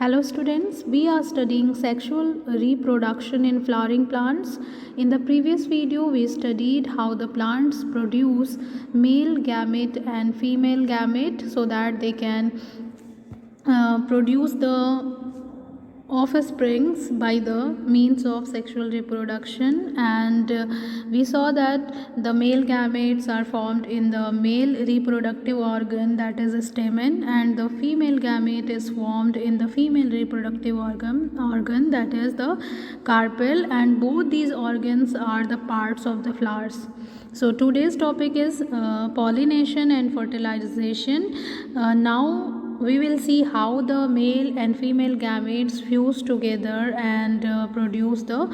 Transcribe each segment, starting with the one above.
Hello students, we are studying sexual reproduction in flowering plants. In the previous video, we studied how the plants produce male gamete and female gamete so that they can produce the offsprings by the means of sexual reproduction, and we saw that the male gametes are formed in the male reproductive organ, that is a stamen, and the female gamete is formed in the female reproductive organ that is the carpel, and both these organs are the parts of the flowers. So today's topic is pollination and fertilization. Now we will see how the male and female gametes fuse together and produce the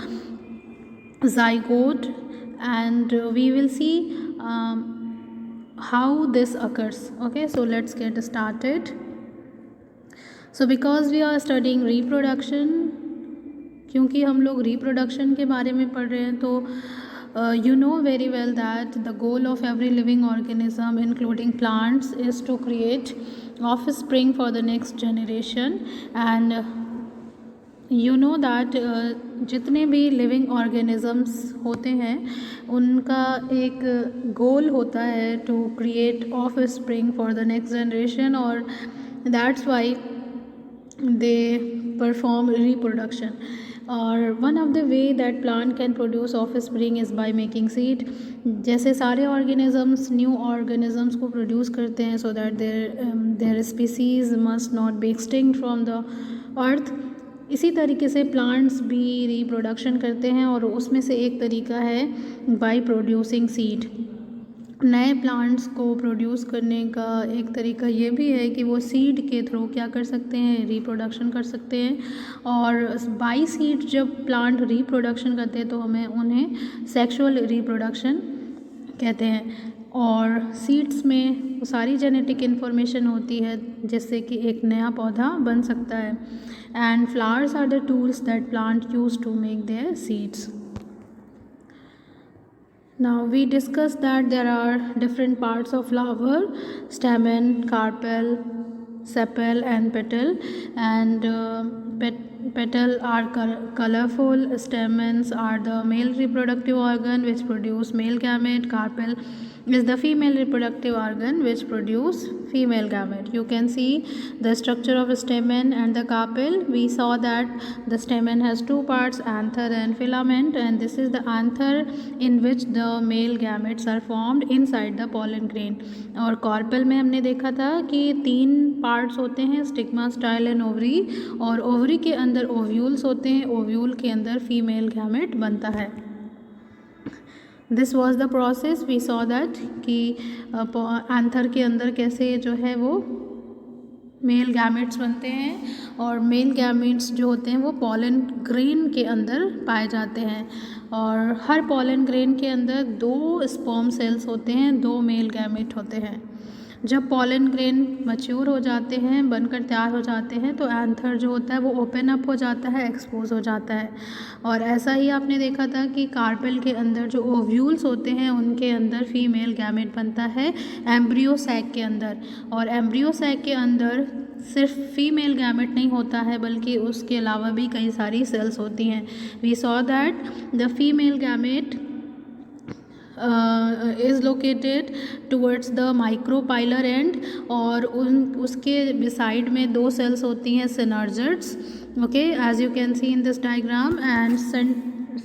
zygote, and we will see how this occurs. Okay, so let's get started. So because we are studying reproduction, क्योंकि हम लोग reproduction के बारे में पढ़ रहे हैं, तो you know very well that the goal of every living organism including plants is to create offspring for the next generation, and you know that जितने भी लिविंग ऑर्गेनिजम्स होते हैं उनका एक गोल होता है to create offspring for the next generation, और that's why they perform reproduction. और one of the way that plant can produce offspring is by making seed. जैसे सारे ऑर्गेनिजम्स न्यू ऑर्गेनिजम्स को प्रोड्यूस करते हैं so that their species must not be extinct from the earth, इसी तरीके से plants भी रिप्रोडक्शन करते हैं, और उसमें से एक तरीका है बाय प्रोड्यूसिंग सीड. नए प्लांट्स को प्रोड्यूस करने का एक तरीका ये भी है कि वो सीड के थ्रू क्या कर सकते हैं, रिप्रोडक्शन कर सकते हैं. और बाई सीड जब प्लांट रिप्रोडक्शन करते हैं तो हमें उन्हें सेक्सुअल रिप्रोडक्शन कहते हैं. और सीड्स में वो सारी जेनेटिक इन्फॉर्मेशन होती है जिससे कि एक नया पौधा बन सकता है. And flowers are the tools that plant use to make their seeds. Now we discussed that there are different parts of flower: stamen, carpel, sepal and petal. And petal are colorful. Stamens are the male reproductive organ which produce male gamete. Carpel is the female reproductive organ which produce female gamete. You can see the structure of a stamen and the carpel. We saw that the stamen has two parts, anther and filament, and this is the anther in which the male gametes are formed inside the pollen grain. और carpel में हमने देखा था कि 3 parts होते हैं, stigma, style and ovary, और ovary के अंदर ओव्यूल्स होते हैं, ओव्यूल के अंदर फीमेल गैमेट बनता है. This was the process. We saw that कि एंथर के अंदर कैसे जो है वो मेल गैमेट्स बनते हैं, और मेल गैमेट्स जो होते हैं वो पॉलन ग्रेन के अंदर पाए जाते हैं. और हर पॉलन ग्रेन के अंदर 2 स्पर्म सेल्स होते हैं, 2 मेल गैमेट होते हैं. जब पॉलन ग्रेन मैच्योर हो जाते हैं, बनकर तैयार हो जाते हैं, तो एंथर जो होता है वो ओपन अप हो जाता है, एक्सपोज हो जाता है. और ऐसा ही आपने देखा था कि कार्पेल के अंदर जो ओव्यूल्स होते हैं उनके अंदर फीमेल गैमेट बनता है एम्ब्रियो सैक के अंदर. और एम्ब्रियो सैक के अंदर सिर्फ फीमेल गैमेट नहीं होता है बल्कि उसके अलावा भी कई सारी सेल्स होती हैं. We saw that the female gamete is located towards the micropylar end, और उसके beside में 2 cells होती हैं, synergids. okay, as you can see in this diagram. and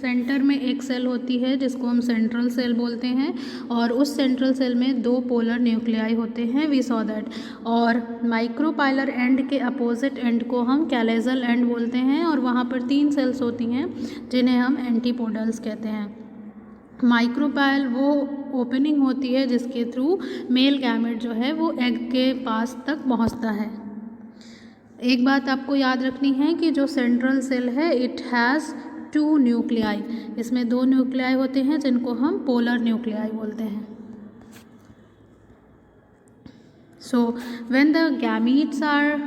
centre में एक सेल होती है जिसको हम सेंट्रल सेल बोलते हैं, और उस सेंट्रल सेल में 2 पोलर न्यूक्लियाई होते हैं. We saw that. और माइक्रोपाइलर एंड के अपोजिट एंड को हम कैलेजल एंड बोलते हैं, और वहाँ पर 3 सेल्स होती हैं जिन्हें हम एंटीपोडल्स कहते हैं. माइक्रोपाइल वो ओपनिंग होती है जिसके थ्रू मेल गैमेट जो है वो एग के पास तक पहुंचता है. एक बात आपको याद रखनी है कि जो सेंट्रल सेल है इट हैज़ 2 न्यूक्लियाई. इसमें 2 न्यूक्लियाई होते हैं जिनको हम पोलर न्यूक्लियाई बोलते हैं. So when the gametes are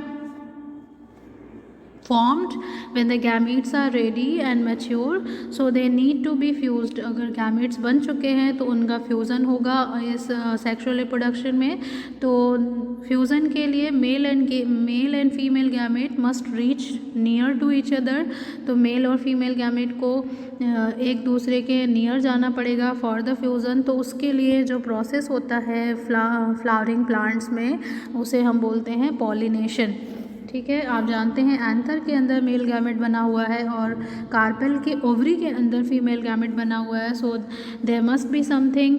formed when the gametes are ready and mature, so they need to be fused. अगर gametes बन चुके हैं तो उनका फ्यूज़न होगा इस सेक्सुअल रिप्रोडक्शन में. तो फ्यूज़न के लिए male and female gamete must reach near to each other. तो मेल और फीमेल गैमेट को एक दूसरे के नियर जाना पड़ेगा फॉर द फ्यूज़न. तो उसके लिए जो प्रोसेस होता है फ्लावरिंग प्लांट्स में, उसे हम बोलते हैं पॉलिनेशन. ठीक है, आप जानते हैं एंथर के अंदर मेल गैमेट बना हुआ है और कार्पेल के ओवरी के अंदर फीमेल गैमेट बना हुआ है. So there must be something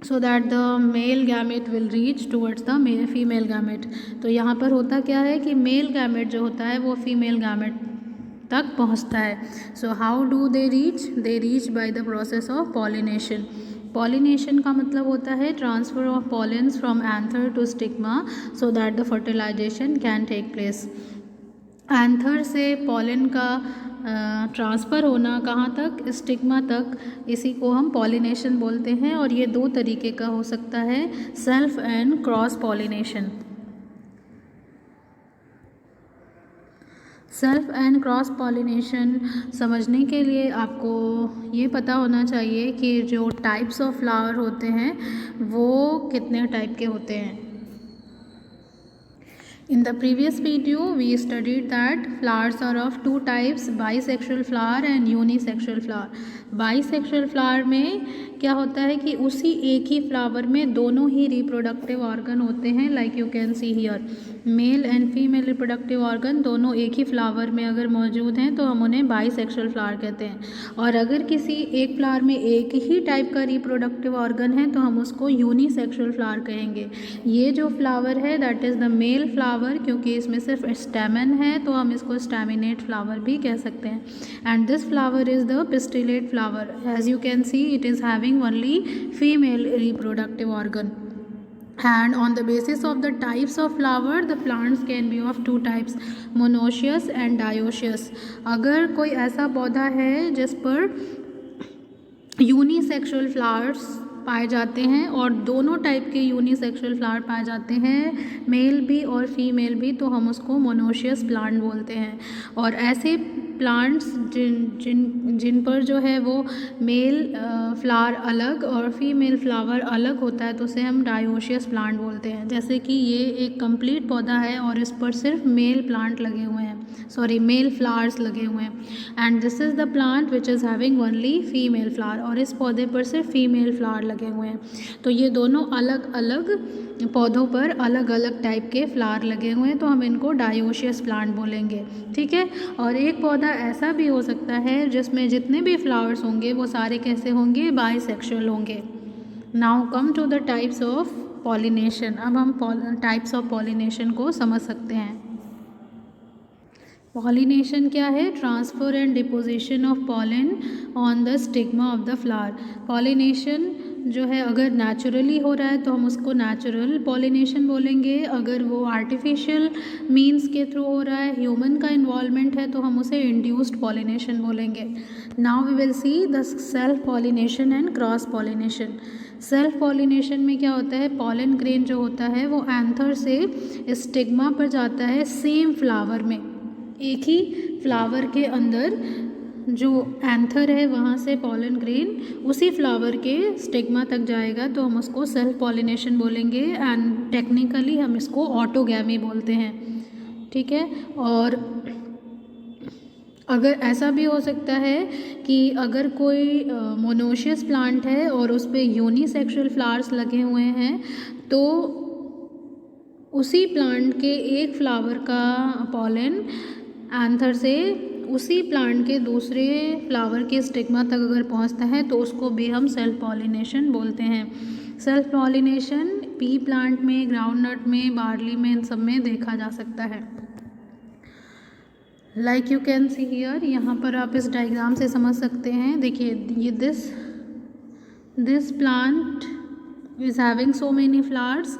so that the male gamete will reach towards the female gamete. तो यहाँ पर होता क्या है कि मेल गैमेट जो होता है वो फीमेल गैमेट तक पहुँचता है. So how do they reach by the process of pollination. Pollination का मतलब होता है transfer of pollens from anther to stigma so that the fertilisation can take place. Anther से पॉलन का ट्रांसफ़र होना कहाँ तक, स्टिग्मा तक, इसी को हम पॉलिनेशन बोलते हैं. और ये दो तरीके का हो सकता है, self and cross pollination. Self and cross pollination समझने के लिए आपको ये पता होना चाहिए कि जो टाइप्स ऑफ फ्लावर होते हैं वो कितने टाइप के होते हैं. In the previous video, we studied that flowers are of two types, bisexual flower and unisexual flower. Bisexual flower में क्या होता है कि उसी एक ही फ्लावर में दोनों ही रिप्रोडक्टिव ऑर्गन होते हैं. Like you can see here, mail and female reproductive organ दोनों एक ही फ्लावर में अगर मौजूद हैं तो हम उन्हें बाइसेक्सुअल फ्लावर कहते हैं. और अगर किसी एक फ्लावर में एक ही टाइप का रिप्रोडक्टिव ऑर्गन है तो हम उसको यूनिसेक्सुअल फ्लावर कहेंगे. ये जो फ्लावर है that is the male flower, क्योंकि इसमें सिर्फ स्टेमन है तो हम इसको स्टेमिनेट फ्लावर भी कह सकते हैं. And this flower is the pistillate flower. As you can see it is having only female reproductive organ. And on the basis of the types of flower, the plants can be of two types, monoecious and dioecious. अगर कोई ऐसा पौधा है जिस पर unisexual flowers पाए जाते हैं और दोनों टाइप के यूनिसेक्सुअल फ्लावर पाए जाते हैं, मेल भी और फीमेल भी, तो हम उसको मोनोशियस प्लांट बोलते हैं. और ऐसे प्लांट्स जिन पर जो है वो मेल फ्लावर अलग और फीमेल फ्लावर अलग होता है तो उसे हम डायोशियस प्लांट बोलते हैं. जैसे कि ये एक कंप्लीट पौधा है और इस पर सिर्फ मेल प्लांट लगे हुए हैं, मेल फ्लावर्स लगे हुए हैं. And this is the plant which is having only female flower, और इस पौधे पर सिर्फ फीमेल फ्लावर लगे हुए हैं. तो ये दोनों अलग अलग पौधों पर अलग अलग टाइप के फ्लावर लगे हुए हैं, तो हम इनको डायोशियस प्लांट बोलेंगे. ठीक है. और एक पौधा ऐसा भी हो सकता है जिसमें जितने भी फ्लावर्स होंगे वो सारे कैसे होंगे, बाइसेक्सुअल होंगे. Now come to the types of pollination. अब हम टाइप्स ऑफ पॉलिनेशन को समझ सकते हैं. पॉलिनेशन क्या है? Transfer and deposition of pollen on the stigma of the flower. Pollination जो है अगर नेचुरली हो रहा है तो हम उसको नेचुरल पॉलिनेशन बोलेंगे. अगर वो आर्टिफिशियल मीन्स के थ्रू हो रहा है, ह्यूमन का इन्वॉल्वमेंट है, तो हम उसे इंड्यूस्ड पॉलिनेशन बोलेंगे. Now we will see the self pollination and cross pollination. Self pollination में क्या होता है, पॉलन ग्रेन जो होता है वो एंथर से स्टिग्मा पर जाता है सेम फ्लावर में. एक ही फ्लावर के अंदर जो एंथर है वहाँ से पॉलन ग्रेन उसी फ्लावर के स्टिग्मा तक जाएगा, तो हम उसको सेल्फ पॉलिनेशन बोलेंगे. एंड टेक्निकली हम इसको ऑटोगैमी बोलते हैं. ठीक है. और अगर ऐसा भी हो सकता है कि अगर कोई मोनोशियस प्लांट है और उस पर यूनिसेक्सुअल फ्लावर्स लगे हुए हैं तो उसी प्लांट के एक फ्लावर का पॉलन एंथर से उसी प्लांट के दूसरे फ्लावर के स्टिग्मा तक अगर पहुंचता है तो उसको भी हम सेल्फ पॉलिनेशन बोलते हैं. सेल्फ पॉलिनेशन पी प्लांट में, ग्राउंडनट में, बार्ली में, इन सब में देखा जा सकता है. Like you can see here, यहाँ पर आप इस डायग्राम से समझ सकते हैं. देखिए ये this plant is having so many flowers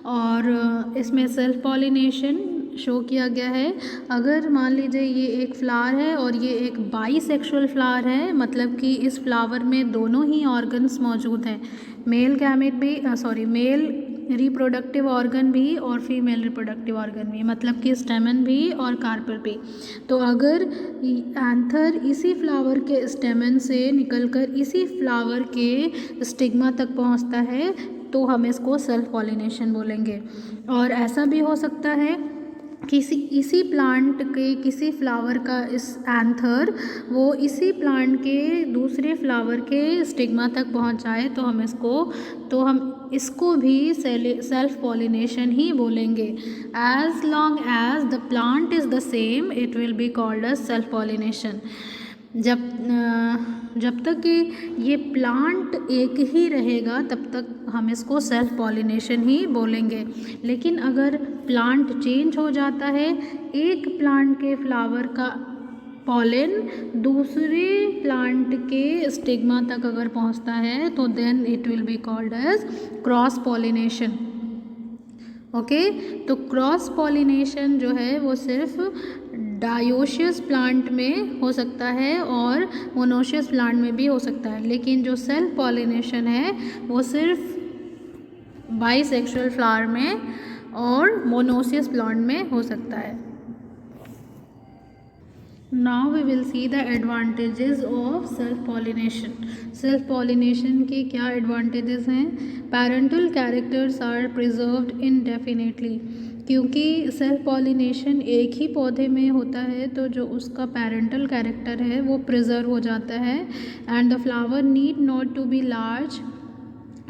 और इसमें सेल्फ पॉलिनेशन शो किया गया है. अगर मान लीजिए ये एक फ्लावर है और ये एक बाइसेक्सुअल फ्लावर है, मतलब कि इस फ्लावर में दोनों ही ऑर्गन्स मौजूद हैं, मेल रिप्रोडक्टिव ऑर्गन भी और फीमेल रिप्रोडक्टिव ऑर्गन भी, मतलब कि स्टेमन भी और कार्पेल भी। तो अगर एंथर इसी फ्लावर के स्टेमन से निकलकर इसी फ्लावर के स्टिग्मा तक पहुंचता है तो हम इसको सेल्फ पॉलिनेशन बोलेंगे। और ऐसा भी हो सकता है किसी इसी प्लांट के किसी फ्लावर का इस एंथर वो इसी प्लांट के दूसरे फ्लावर के स्टिग्मा तक पहुंच जाए तो हम इसको भी सेल्फ पॉलिनेशन ही बोलेंगे। As long as the plant is the same it will be called as self pollination. जब तक कि ये प्लांट एक ही रहेगा तब तक हम इसको सेल्फ पॉलिनेशन ही बोलेंगे। लेकिन अगर प्लांट चेंज हो जाता है, एक प्लांट के फ्लावर का पॉलन दूसरे प्लांट के स्टिग्मा तक अगर पहुंचता है तो then it will be called as cross pollination. Okay, तो क्रॉस पॉलिनेशन जो है वो सिर्फ डायोशियस प्लांट में हो सकता है और मोनोशियस प्लांट में भी हो सकता है, लेकिन जो सेल्फ पॉलिनेशन है वो सिर्फ बाइसेक्सुअल फ्लावर में और मोनोशियस प्लांट में हो सकता है। Now we will see the advantages of self pollination. Self pollination के क्या एडवांटेजेस हैं? Parental characters are preserved indefinitely, क्योंकि सेल्फ पॉलिनेशन एक ही पौधे में होता है तो जो उसका पेरेंटल कैरेक्टर है वो प्रिजर्व हो जाता है। And the flower need not to be large,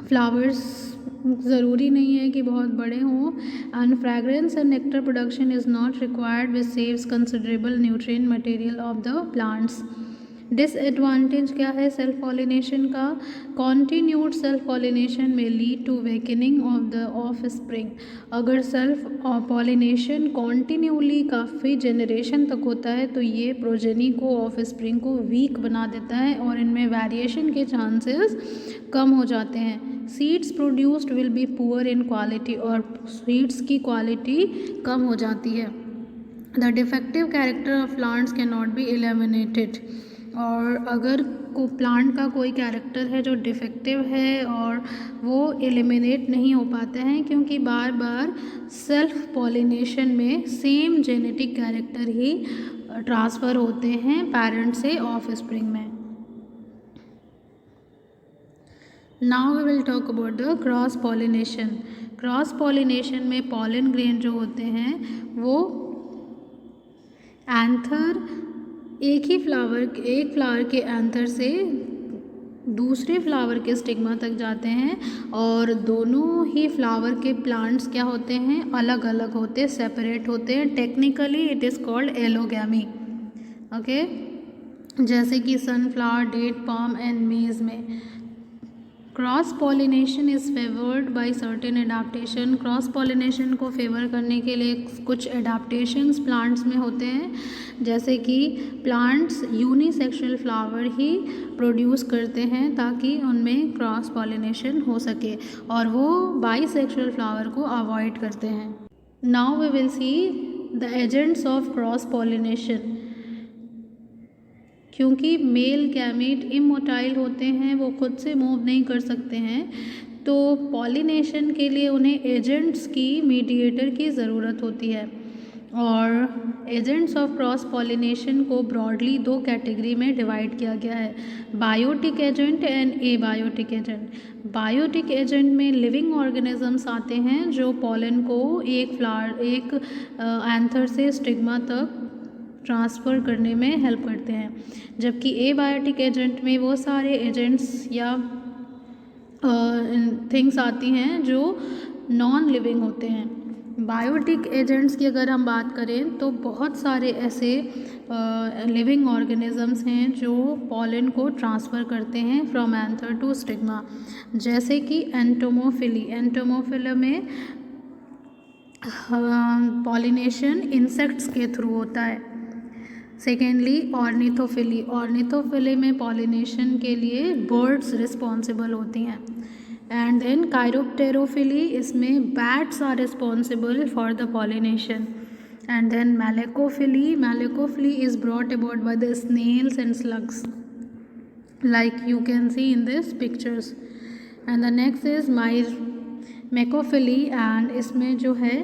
flowers ज़रूरी नहीं है कि बहुत बड़े हों। And fragrance and nectar production is not required which saves considerable nutrient material of the plants. Disadvantage क्या है सेल्फ पॉलिनेशन का? कॉन्टिन्यूड सेल्फ पॉलिनेशन में lead to weakening of the offspring. अगर सेल्फ पॉलिनेशन कॉन्टिन्यूली काफ़ी generation तक होता है तो ये प्रोजेनी को ऑफ स्प्रिंग को वीक बना देता है और इनमें वेरिएशन के चांसेस कम हो जाते हैं। Seeds produced will be poor in quality, और सीड्स की क्वालिटी कम हो जाती है। The defective character of plants can not be eliminated, और अगर को प्लांट का कोई कैरेक्टर है जो डिफेक्टिव है और वो एलिमिनेट नहीं हो पाते हैं क्योंकि बार बार सेल्फ पॉलिनेशन में सेम जेनेटिक कैरेक्टर ही ट्रांसफ़र होते हैं पेरेंट से ऑफ स्प्रिंग में। Now we will talk about the cross pollination. Cross pollination में पॉलन ग्रेन जो होते हैं वो एंथर एक फ्लावर के एंथर से दूसरे फ्लावर के स्टिग्मा तक जाते हैं और दोनों ही फ्लावर के प्लांट्स क्या होते हैं? अलग अलग होते हैं, सेपरेट होते हैं। Technically it is called allogamy. Okay, जैसे कि sunflower, date palm and maize में। Cross pollination is favoured by certain adaptation. Cross pollination को फेवर करने के लिए कुछ एडाप्टेशंस प्लांट्स में होते हैं, जैसे कि प्लांट्स यूनिसेक्सुअल फ्लावर ही प्रोड्यूस करते हैं ताकि उनमें क्रॉस पॉलिनेशन हो सके, और वो बाइसेक्सुअल फ्लावर को अवॉइड करते हैं। Now we will see the agents of cross pollination. क्योंकि मेल गैमीट इमोटाइल होते हैं, वो खुद से मूव नहीं कर सकते हैं, तो पॉलिनेशन के लिए उन्हें एजेंट्स की, मीडिएटर की ज़रूरत होती है। और एजेंट्स ऑफ क्रॉस पॉलिनेशन को ब्रॉडली दो कैटेगरी में डिवाइड किया गया है, biotic agent and abiotic agent. Biotic agent में लिविंग ऑर्गेनिजम्स आते हैं जो पॉलन को एक एंथर से स्टिग्मा तक ट्रांसफ़र करने में हेल्प करते हैं, जबकि एबायोटिक एजेंट में वो सारे एजेंट्स या थिंग्स आती हैं जो नॉन लिविंग होते हैं। बायोटिक एजेंट्स की अगर हम बात करें तो बहुत सारे ऐसे लिविंग ऑर्गेनिजम्स हैं जो पॉलन को ट्रांसफ़र करते हैं फ्रॉम एंथर टू स्टिग्मा, जैसे कि एंटोमोफिली। एंटोमोफिली में पॉलिनेशन इंसेक्ट्स के थ्रू होता है। Secondly ornithophily. ऑर्निथोफिली में पॉलिनेशन के लिए बर्ड्स रिस्पॉन्सिबल होती हैं। एंड देन काइरोप्टेरोफिली, इसमें bats are responsible for the pollination. And then malacophily. Malacophily is brought about by the snails and slugs, like you can see in this pictures. And the next is myrmecophily, and इसमें जो है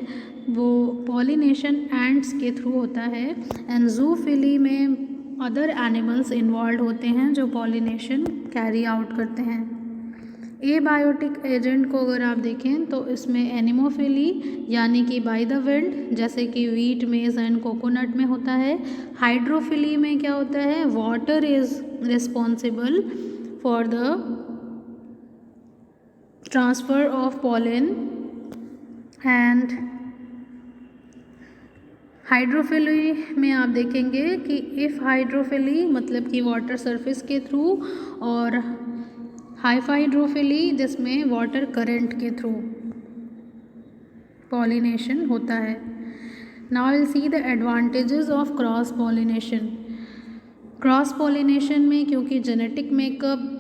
वो pollination ends के through होता है। And zoophily में other animals involve होते हैं जो पॉलिनेशन कैरी आउट करते हैं। एबायोटिक एजेंट को अगर आप देखें तो इसमें एनिमोफिली यानी कि बाय द विंड, जैसे कि वीट, मेज एंड कोकोनट में होता है। हाइड्रोफिली में क्या होता है, water is responsible for the transfer of pollen. And hydrophily में आप देखेंगे कि इफ़ हाइड्रोफिली मतलब कि वाटर सरफेस के थ्रू, और हाइफाइड्रोफिली जिसमें वाटर करंट के थ्रू पॉलिनेशन होता है। Now will see the advantages of cross pollination. Cross pollination में क्योंकि जेनेटिक मेकअप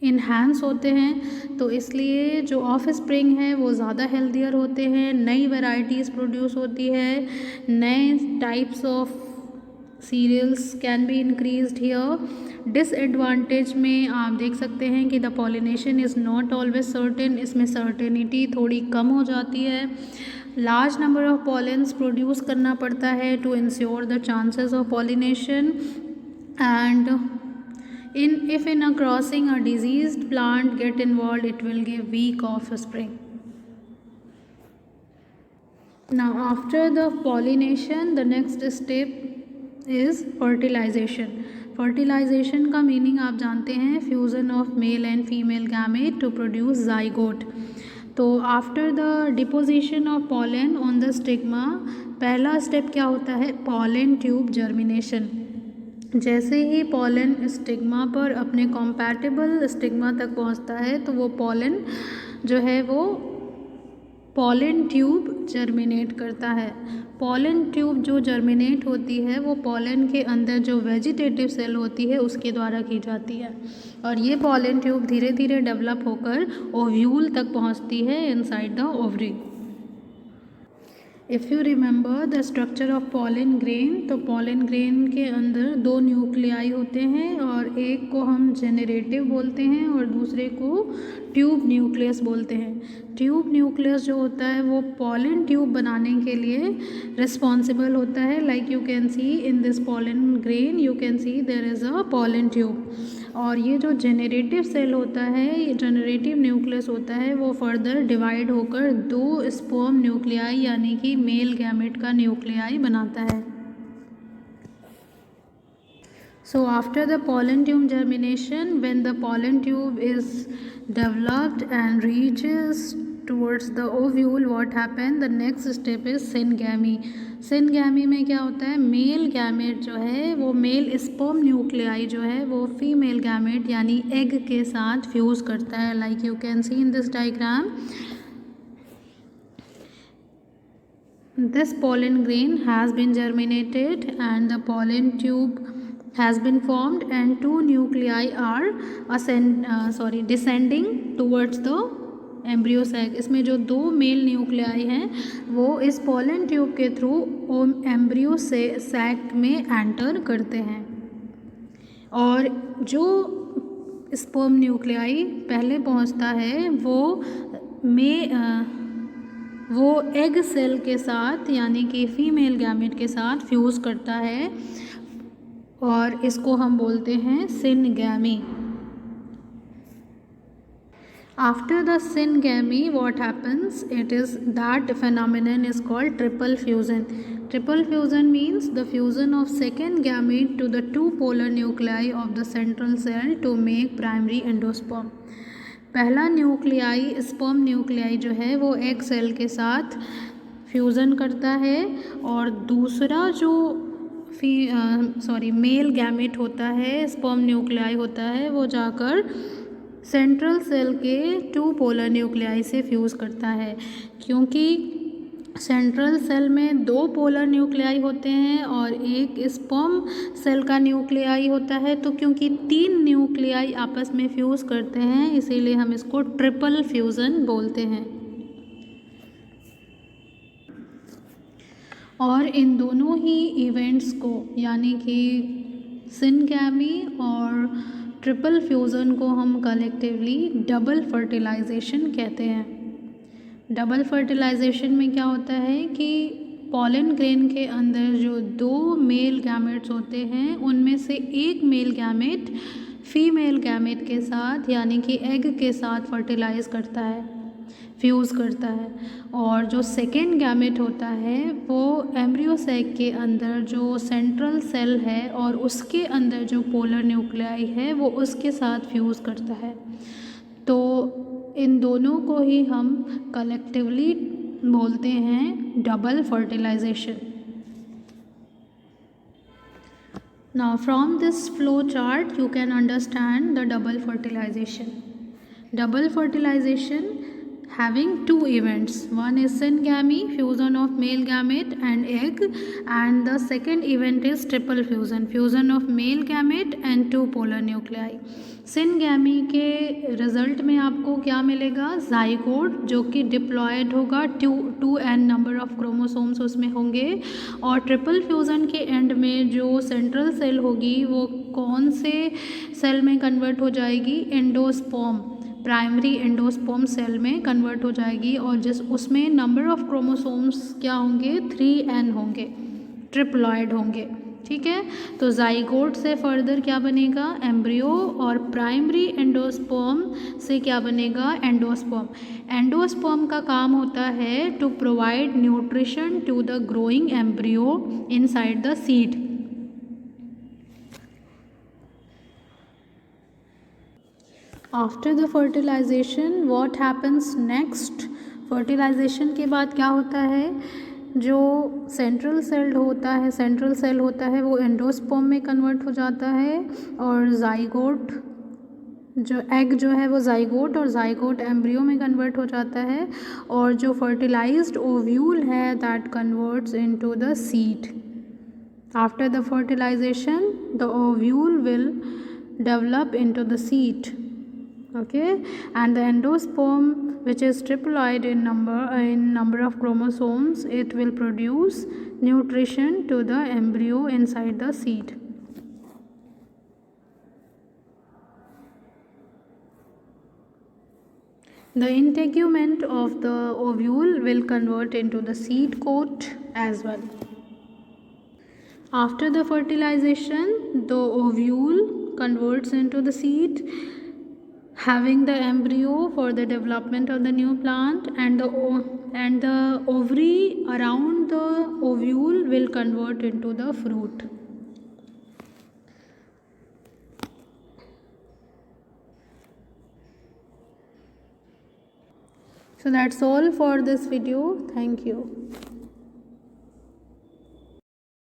इन्हांस होते हैं तो इसलिए जो ऑफ स्प्रिंग है वो ज़्यादा हेल्दियर होते हैं, नई वैरायटीज़ प्रोड्यूस होती है, नए types of cereals can be increased here. Disadvantage में आप देख सकते हैं कि the pollination is not always certain, इसमें सर्टेनिटी थोड़ी कम हो जाती है। Large number of pollens produce करना पड़ता है to ensure the chances of pollination. And if in a crossing a diseased plant get involved, it will give weak offspring. Now after the pollination, the next step is fertilization. Fertilization का meaning आप जानते हैं, fusion of male and female gamete to produce zygote. तो after the deposition of pollen on the stigma, पहला step क्या होता है, pollen tube germination. जैसे ही पॉलन स्टिग्मा पर अपने कॉम्पैटिबल स्टिग्मा तक पहुंचता है तो वो पॉलन जो है वो पॉलन ट्यूब जर्मिनेट करता है। पॉलन ट्यूब जो जर्मिनेट होती है वो पॉलन के अंदर जो वेजिटेटिव सेल होती है उसके द्वारा की जाती है, और ये पॉलन ट्यूब धीरे धीरे डेवलप होकर ओव्यूल तक पहुंचती है inside the ovary. If you remember the structure of pollen grain, तो पॉलन ग्रेन के अंदर दो न्यूक्लियाई होते हैं, और एक को हम जेनरेटिव बोलते हैं और दूसरे को ट्यूब न्यूक्लियस बोलते हैं। ट्यूब न्यूक्लियस जो होता है वो पॉलन ट्यूब बनाने के लिए रिस्पॉन्सिबल होता है। Like you can see in this pollen grain, you can see there is a pollen tube. और ये जो जेनरेटिव सेल होता है, ये जेनरेटिव न्यूक्लियस होता है, वो फर्दर डिवाइड होकर दो स्पर्म न्यूक्लियाई यानी कि मेल गैमेट का न्यूक्लियाई बनाता है। So after the pollen tube germination, when the pollen tube is developed and reaches towards the ovule, what happen? The next step is syngamy. Syngamy में क्या होता है, मेल गैमेट जो है वो मेल स्पर्म न्यूक्लियाई जो है वो फीमेल गैमेट यानी एग के साथ फ्यूज करता है। Like you can see in this diagram, this pollen grain has been germinated and the pollen tube has been formed and two nuclei are descending towards the embryo sac. इसमें जो दो male nuclei हैं वो इस pollen tube के through embryo से sac में enter करते हैं, और जो स्पर्म न्यूक्लियाई पहले पहुंचता है वो एग सेल के साथ यानी कि फीमेल गैमेट के साथ फ्यूज़ करता है, और इसको हम बोलते हैं syngamy. After the syngamy, what happens? It is that phenomenon is called triple fusion. Triple fusion means the fusion of second gamete to the two polar nuclei of the central cell to make primary endosperm. पहला nuclei sperm nuclei जो है वो egg cell के साथ fusion करता है, और दूसरा जो मेल गैमेट होता है, स्पर्म न्यूक्लियाई होता है, वो जाकर सेंट्रल सेल के टू पोलर न्यूक्लियाई से फ्यूज़ करता है। क्योंकि सेंट्रल सेल में दो पोलर न्यूक्लियाई होते हैं और एक स्पर्म सेल का न्यूक्लियाई होता है, तो क्योंकि तीन न्यूक्लियाई आपस में फ्यूज़ करते हैं इसीलिए हम इसको ट्रिपल फ्यूज़न बोलते हैं। और इन दोनों ही इवेंट्स को यानी कि सिनगैमी और ट्रिपल फ्यूज़न को हम कलेक्टिवली डबल फर्टिलाइजेशन कहते हैं। डबल फर्टिलाइजेशन में क्या होता है कि पॉलन ग्रेन के अंदर जो 2 मेल गैमेट्स होते हैं उनमें से एक मेल गैमेट फीमेल गैमेट के साथ यानी कि एग के साथ फर्टिलाइज करता है, फ्यूज़ करता है, और जो सेकेंड गैमेट होता है वो एम्ब्रियो सैक के अंदर जो सेंट्रल सेल है और उसके अंदर जो पोलर न्यूक्लियाई है वो उसके साथ फ्यूज़ करता है। तो इन दोनों को ही हम कलेक्टिवली बोलते हैं double fertilisation. Now from this flow chart you can understand the double fertilization. Double fertilization having 2 events. One is syngamy, fusion of male gamete and egg, and the second event is triple fusion, fusion of male gamete and 2 polar nuclei. Syngamy के result में आपको क्या मिलेगा? Zygote जो कि diploid होगा, 2n number of chromosomes उसमें होंगे, और ट्रिपल फ्यूज़न के एंड में जो सेंट्रल सेल होगी वो कौन से सेल में कन्वर्ट हो जाएगी? एंडोस्पर्म, प्राइमरी एंडोस्पर्म सेल में कन्वर्ट हो जाएगी, और जिस उसमें नंबर ऑफ क्रोमोसोम्स क्या होंगे? 3n होंगे, ट्रिप्लॉयड होंगे। ठीक है, तो जाइगोट से फर्दर क्या बनेगा? एम्ब्रियो, और प्राइमरी एंडोस्पर्म से क्या बनेगा? एंडोस्पर्म। एंडोस्पर्म का काम होता है to provide nutrition to the growing embryo inside the seed. After the fertilisation what happens next? Fertilisation के बाद क्या होता है? जो सेंट्रल सेल होता है वो एंडोस्पर्म में कन्वर्ट हो जाता है, और जाइगोट जो एग जो है वो जाइगोट और जाइगोट एम्ब्रियो में कन्वर्ट हो जाता है, और जो फर्टिलाइज्ड ओव्यूल है that converts into the seed. After the fertilisation the ovule will develop into the seed, okay, and the endosperm which is triploid in number of chromosomes, it will produce nutrition to the embryo inside the seed. The integument of the ovule will convert into the seed coat as well. After the fertilization the ovule converts into the seed, having the embryo for the development of the new plant, and the ovary around the ovule will convert into the fruit. So that's all for this video. Thank you.